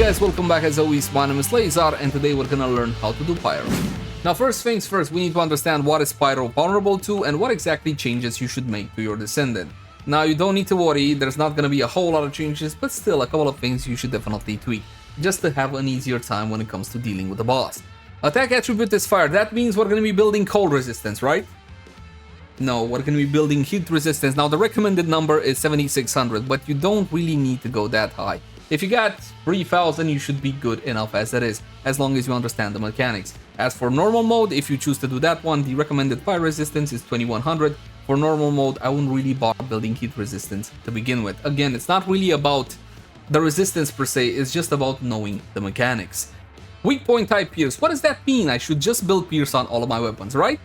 guys, welcome back. As always, my name is Leyzar, and today we're gonna learn how to do Pyro. Now first things first, we need to understand what is Pyro vulnerable to and what exactly changes you should make to your Descendant. Now you don't need to worry, there's not gonna be a whole lot of changes, but still a couple of things you should definitely tweak, just to have an easier time when it comes to dealing with the boss. Attack attribute is fire, that means we're gonna be building cold resistance, right? No, we're gonna be building heat resistance. Now the recommended number is 7600, but you don't really need to go that high. If you got 3000, you should be good enough as it is, as long as you understand the mechanics. As for normal mode, if you choose to do that one, the recommended fire resistance is 2100. For normal mode, I wouldn't really bother building heat resistance to begin with. Again, it's not really about the resistance per se, it's just about knowing the mechanics. Weak point type Pierce, what does that mean? I should just build Pierce on all of my weapons, right?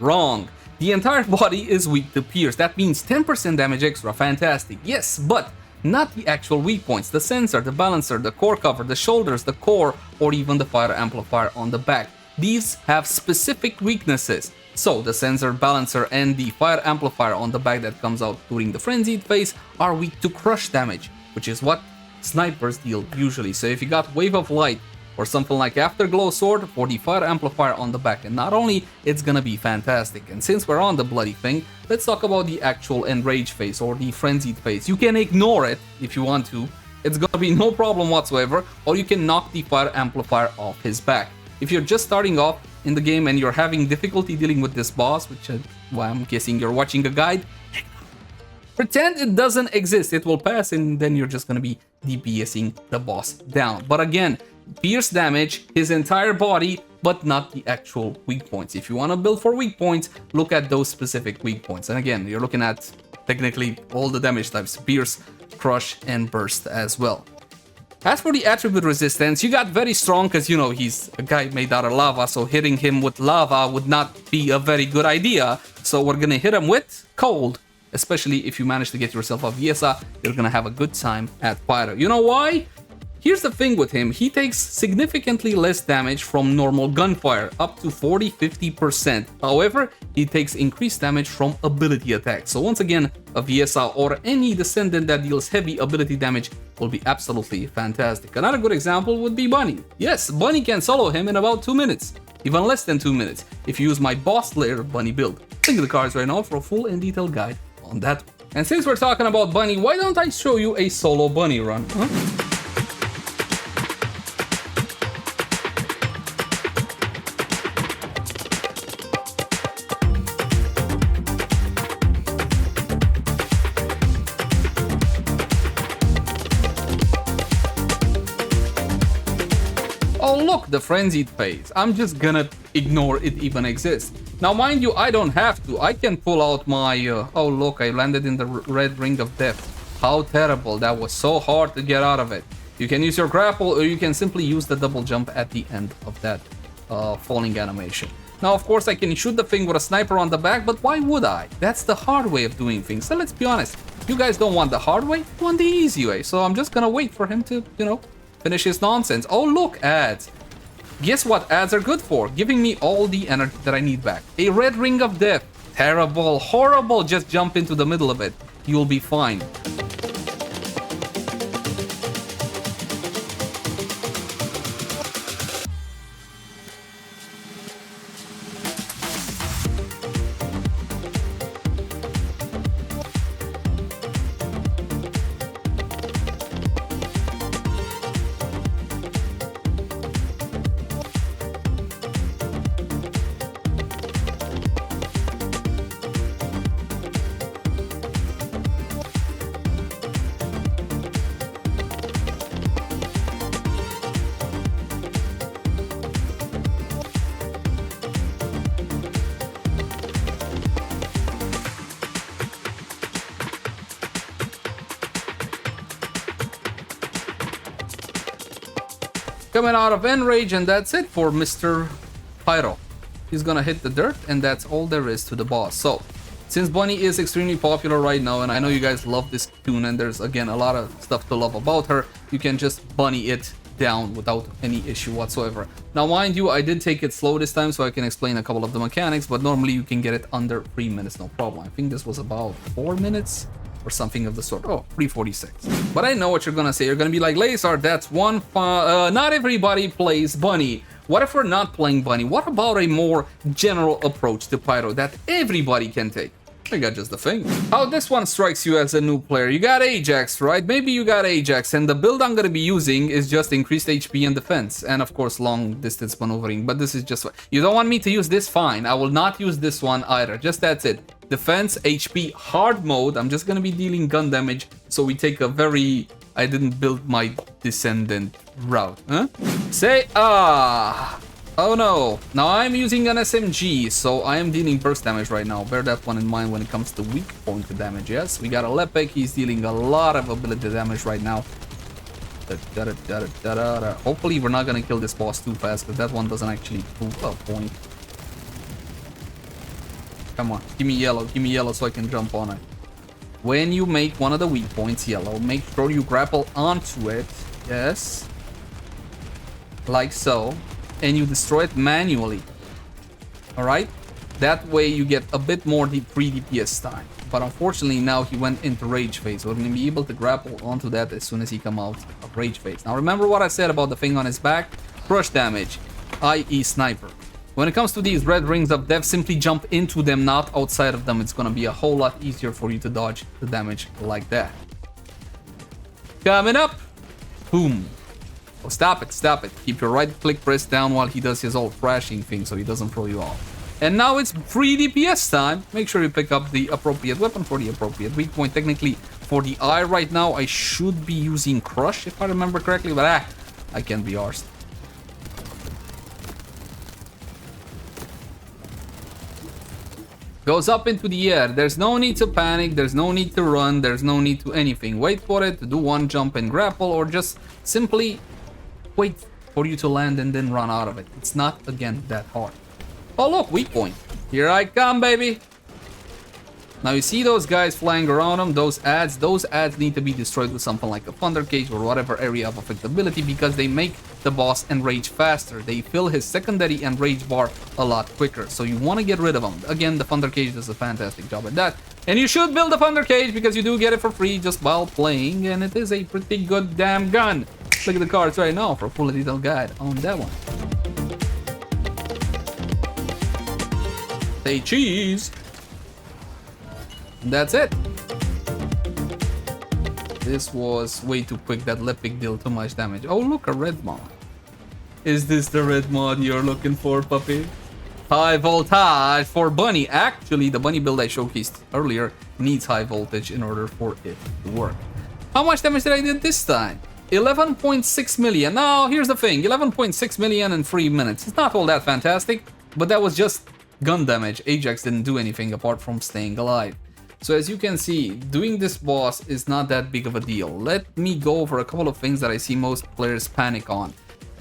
Wrong. The entire body is weak to Pierce, that means 10% damage extra, fantastic. Yes, but not the actual weak points, the sensor, the balancer, the core cover, the shoulders, the core, or even the fire amplifier on the back. These have specific weaknesses. So the sensor, balancer, and the fire amplifier on the back that comes out during the frenzied phase are weak to crush damage, which is what snipers deal usually. So if you got Wave of Light or something like Afterglow Sword for the fire amplifier on the back, and not only it's gonna be fantastic. And since we're on the bloody thing, let's talk about the actual enrage phase or the frenzied phase. You can ignore it if you want to, it's gonna be no problem whatsoever, or you can knock the fire amplifier off his back. If you're just starting off in the game and you're having difficulty dealing with this boss, which well, I'm guessing you're watching a guide, pretend it doesn't exist, it will pass, and then you're just gonna be DPSing the boss down. But again, pierce damage his entire body, but not the actual weak points. If you want to build for weak points, look at those specific weak points. And again, you're looking at technically all the damage types: pierce, crush, and burst as well. As for the attribute resistance, you got very strong because, you know, he's a guy made out of lava, so hitting him with lava would not be a very good idea. So we're gonna hit him with cold. Especially if you manage to get yourself a Viesa, you're gonna have a good time at Pyro. You know why? Here's the thing with him, he takes significantly less damage from normal gunfire, up to 40-50%. However, he takes increased damage from ability attacks. So once again, a Viesa or any Descendant that deals heavy ability damage will be absolutely fantastic. Another good example would be Bunny. Yes, Bunny can solo him in about 2 minutes, even less than 2 minutes, if you use my boss layer Bunny build. Link in the cards right now for a full and detailed guide on that. And since we're talking about Bunny, why don't I show you a solo Bunny run? Huh? Oh look, the frenzied phase. I'm just gonna ignore it even exists. Now mind you, I don't have to. I can pull out my... oh look, I landed in the red ring of death. How terrible, that was so hard to get out of it. You can use your grapple, or you can simply use the double jump at the end of that falling animation. Now of course I can shoot the thing with a sniper on the back, but why would I? That's the hard way of doing things. So let's be honest, you guys don't want the hard way, you want the easy way. So I'm just gonna wait for him to, you know, finish his nonsense. Oh look, ads. Guess what ads are good for? Giving me all the energy that I need back. A red ring of death. Terrible, horrible, just jump into the middle of it. You'll be fine. Coming out of Enrage, and that's it for Mr. Pyro. He's gonna hit the dirt, and that's all there is to the boss. So, since Bunny is extremely popular right now, and I know you guys love this tune, and there's again a lot of stuff to love about her, you can just Bunny it down without any issue whatsoever. Now mind you, I did take it slow this time so I can explain a couple of the mechanics, but normally you can get it under 3 minutes, no problem. I think this was about 4 minutes. or something of the sort. Oh, 346. But I know what you're gonna say. You're gonna be like, Leyzar, that's one not everybody plays Bunny. What if we're not playing Bunny? What about a more general approach to Pyro that everybody can take? I got just the thing. How this one strikes you as a new player. You got Ajax, right? Maybe you got Ajax, and the build I'm gonna be using is just increased HP and defense, and of course long distance maneuvering, but this is just... You don't want me to use this? Fine. I will not use this one either. Just that's it. Defense, HP, hard mode. I'm just gonna be dealing gun damage, so we take a very... I didn't build my Descendant route, huh? Say, oh no, now I'm using an SMG, so I am dealing burst damage right now. Bear that one in mind when it comes to weak point damage, yes? We got a Lepek, he's dealing a lot of ability damage right now. Hopefully we're not gonna kill this boss too fast, because that one doesn't actually prove a point. Come on, give me yellow so I can jump on it. When you make one of the weak points yellow, make sure you grapple onto it, yes? Like so. And you destroy it manually. Alright? That way you get a bit more free DPS time. But unfortunately now he went into rage phase. We're going to be able to grapple onto that as soon as he comes out of rage phase. Now remember what I said about the thing on his back? Crush damage, i.e. sniper. When it comes to these red rings of death, simply jump into them, not outside of them. It's going to be a whole lot easier for you to dodge the damage like that. Coming up. Boom. Oh, stop it, stop it. Keep your right click pressed down while he does his old crashing thing so he doesn't throw you off. And now it's free DPS time. Make sure you pick up the appropriate weapon for the appropriate weak point. Technically, for the eye right now, I should be using Crush, if I remember correctly, but I can't be arsed. Goes up into the air. There's no need to panic, there's no need to run, there's no need to anything. Wait for it to do one jump and grapple, or just simply wait for you to land and then run out of it. It's not, again, that hard. Oh look, weak point. Here I come, baby. Now you see those guys flying around them, those ads need to be destroyed with something like a Thunder Cage or whatever area of affectability, because they make the boss enrage faster. They fill his secondary enrage bar a lot quicker, so you want to get rid of them. Again, the Thunder Cage does a fantastic job at that. And you should build a Thunder Cage because you do get it for free just while playing, and it is a pretty good damn gun. Look at the cards right now for a full detailed guide on that one. Say cheese! And that's it. This was way too quick. That Lepik dealt too much damage. Oh look, a red mod. Is this the red mod you're looking for, puppy? High voltage for Bunny. Actually, the Bunny build I showcased earlier needs high voltage in order for it to work. How much damage did I do this time? 11.6 million. Now, here's the thing. 11.6 million in 3 minutes. It's not all that fantastic, but that was just gun damage. Ajax didn't do anything apart from staying alive. So as you can see, doing this boss is not that big of a deal. Let me go over a couple of things that I see most players panic on.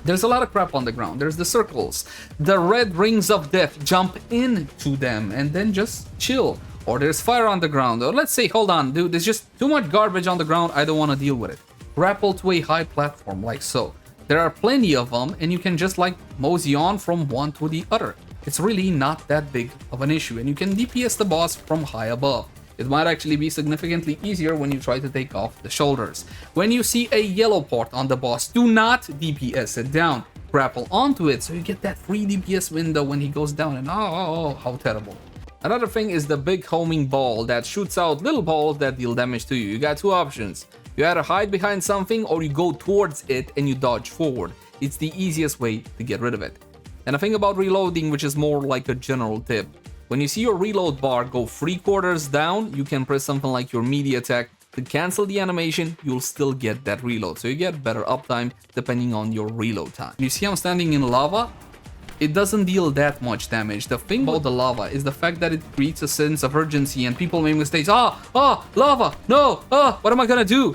There's a lot of crap on the ground. There's the circles, the red rings of death. Jump into them and then just chill. Or there's fire on the ground. Or let's say, hold on, dude, there's just too much garbage on the ground. I don't want to deal with it. Grapple to a high platform like so. There are plenty of them, and you can just like mosey on from one to the other. It's really not that big of an issue, and you can DPS the boss from high above. It might actually be significantly easier when you try to take off the shoulders. When you see a yellow part on the boss, do not DPS it down. Grapple onto it so you get that free DPS window when he goes down, and oh, how terrible. Another thing is the big homing ball that shoots out little balls that deal damage to you. You got two options. You either hide behind something or you go towards it and you dodge forward. It's the easiest way to get rid of it. And a thing about reloading, which is more like a general tip. When you see your reload bar go 3/4 down, you can press something like your media attack to cancel the animation. You'll still get that reload, so you get better uptime depending on your reload time. You see I'm standing in lava? It doesn't deal that much damage. The thing about the lava is the fact that it creates a sense of urgency and people make mistakes. Lava, no, what am I gonna do?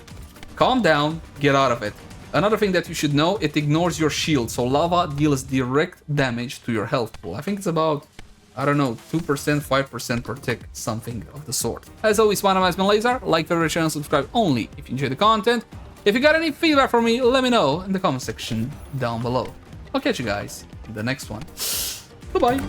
Calm down, get out of it. Another thing that you should know, it ignores your shield, so lava deals direct damage to your health pool. I think it's about, I don't know, 2%, 5% per tick, something of the sort. As always, my name has been Leyzar. Like, favorite channel, subscribe only if you enjoy the content. If you got any feedback for me, let me know in the comment section down below. I'll catch you guys in the next one. Bye-bye.